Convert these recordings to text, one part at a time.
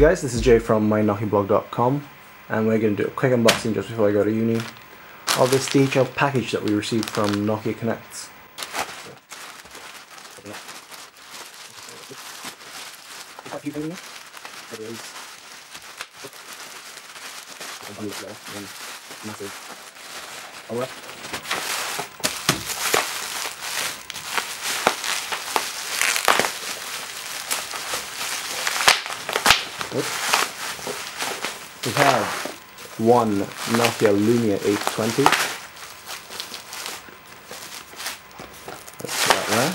guys, this is Jay from mynokiablog.com, and we're going to do a quick unboxing just before I go to uni of this DHL package that we received from Nokia Connects. We have one Nokia Lumia 820. Let's put that there.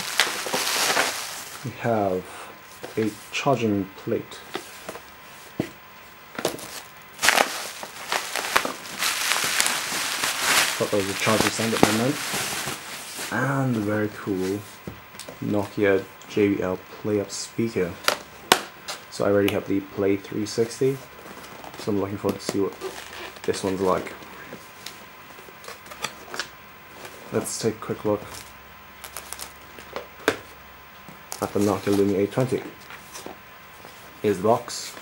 We have a charging plate. Thought that was a charging stand at the moment. And a very cool Nokia JBL play-up speaker. So I already have the Play 360, so I'm looking forward to see what this one's like. Let's take a quick look at the Nokia Lumia 820. Here's the box.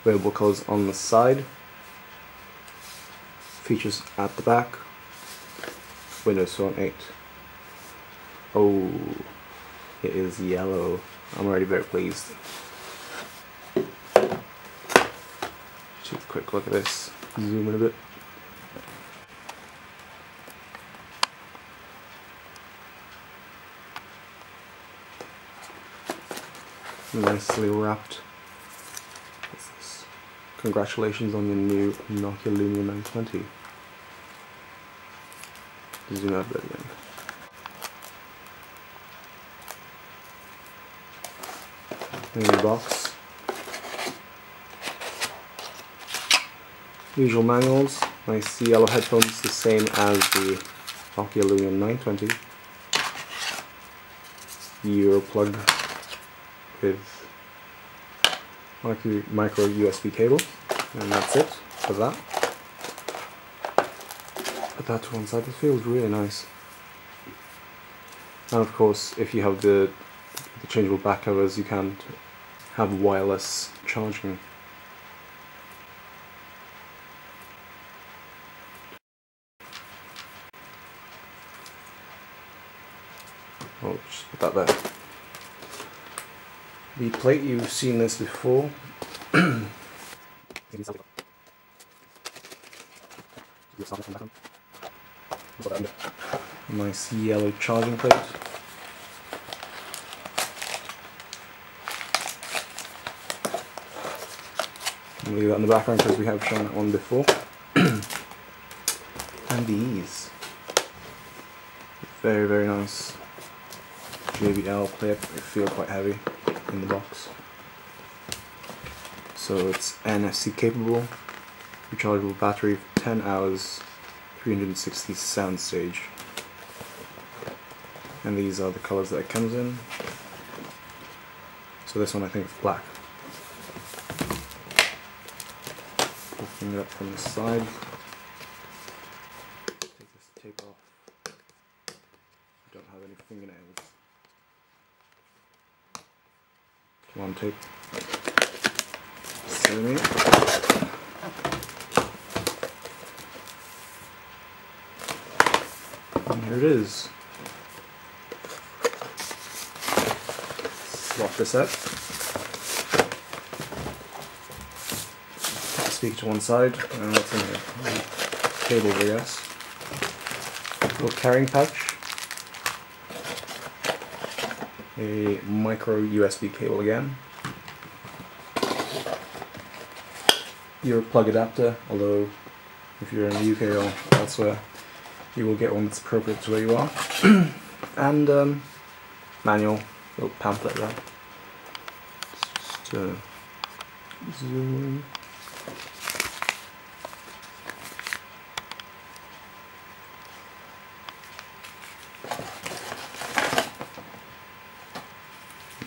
Available colours on the side. Features at the back. Windows Phone 8. Oh, it is yellow. I'm already very pleased. Take a quick look at this. Zoom in a bit. Nicely wrapped. What's this? Congratulations on the new Nokia Lumia 920. Zoom out a bit again. In the box, usual manuals, nice yellow headphones, the same as the Nokia Lumia 920. Euro plug with micro USB cable, and that's it for that. Put that to one side. This feels really nice. And of course, if you have the changeable back covers, you can have wireless charging. Oh, just put that there. The plate, you've seen this before. Nice yellow charging plate. I'll leave that in the background because we have shown that one before. And these. Very, very nice JBL plate. They feel quite heavy in the box. So it's NFC capable, rechargeable battery for 10 hours, 360 sound stage. And these are the colours that it comes in. So this one I think is black. Lifting it up from the side. Take this tape off. I don't have any fingernails. Come on, tape. See me? And here it is. Swap this out. Speak to one side, and what's in here? Cables, I guess. Little carrying pouch. A micro USB cable again. Your plug adapter, although if you're in the UK or elsewhere, you will get one that's appropriate to where you are. And manual, little pamphlet there. Just zoom in.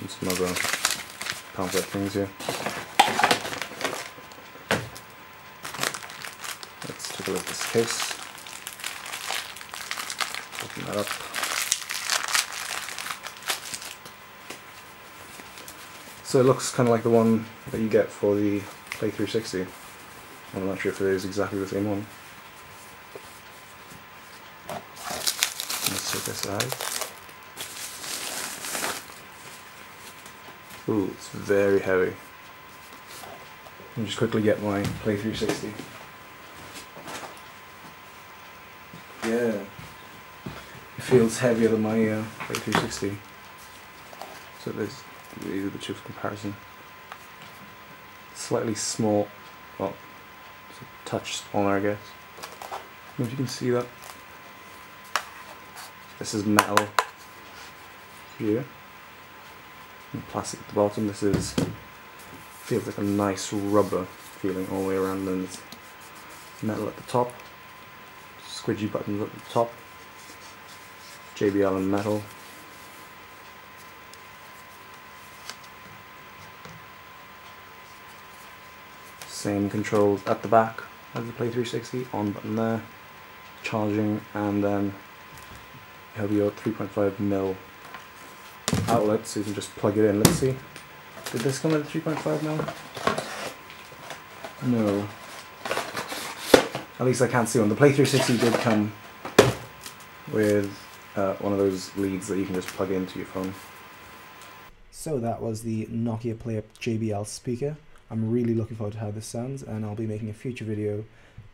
And some other pamphlet things here. Let's take a look at this case. Open that up. So it looks kind of like the one that you get for the Play 360. I'm not sure if it is exactly the same one. Let's take this out. Ooh, it's very heavy. Let me just quickly get my Play 360. Yeah, it feels heavier than my Play 360. So there's the two for comparison. Slightly small, well, it's a touch smaller, I guess. I don't know if you can see that. This is metal here, and plastic at the bottom. This feels like a nice rubber feeling all the way around, and it's metal at the top. Squidgy buttons at the top. JBL and metal. Same controls at the back as the Play 360, on button there, charging, and then you have your 3.5mm outlet, so you can just plug it in. Let's see, did this come with a 3.5mm? No. At least I can't see one. The Play 360 did come with one of those leads that you can just plug into your phone. So that was the Nokia PlayUp JBL speaker. I'm really looking forward to how this sounds, and I'll be making a future video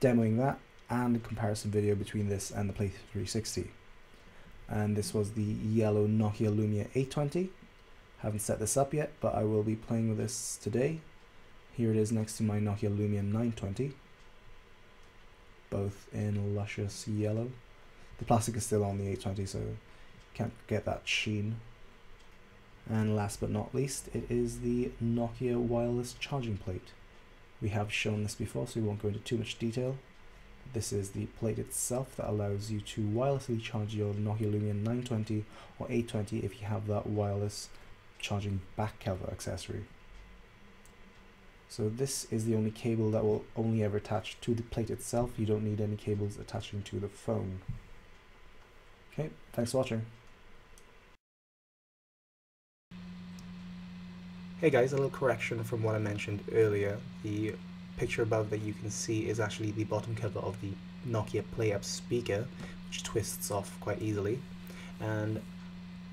demoing that and a comparison video between this and the Play 360. And this was the yellow Nokia Lumia 820. Haven't set this up yet, but I will be playing with this today. Here it is next to my Nokia Lumia 920. Both in luscious yellow. The plastic is still on the 820, so can't get that sheen. And last but not least, it is the Nokia wireless charging plate. We have shown this before, so we won't go into too much detail. This is the plate itself that allows you to wirelessly charge your Nokia Lumia 920 or 820 if you have that wireless charging back cover accessory. So this is the only cable that will only ever attach to the plate itself. You don't need any cables attaching to the phone. Okay, thanks for watching. Hey guys, a little correction from what I mentioned earlier. The picture above that you can see is actually the bottom cover of the Nokia PlayUp speaker, which twists off quite easily. And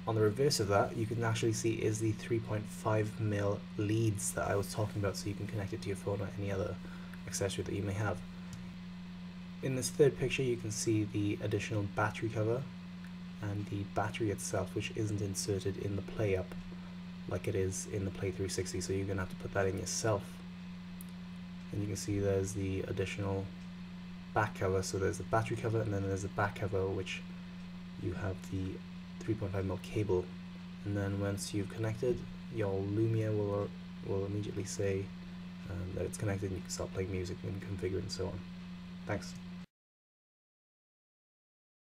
on the reverse of that, you can actually see is the 3.5mm leads that I was talking about, so you can connect it to your phone or any other accessory that you may have. In this third picture, you can see the additional battery cover and the battery itself, which isn't inserted in the PlayUp like it is in the Play 360, so you're going to have to put that in yourself. And you can see there's the additional back cover, so there's the battery cover and then there's the back cover, which you have the 3.5mm cable, and then once you've connected, your Lumia will immediately say that it's connected and you can start playing music and configure it and so on. Thanks.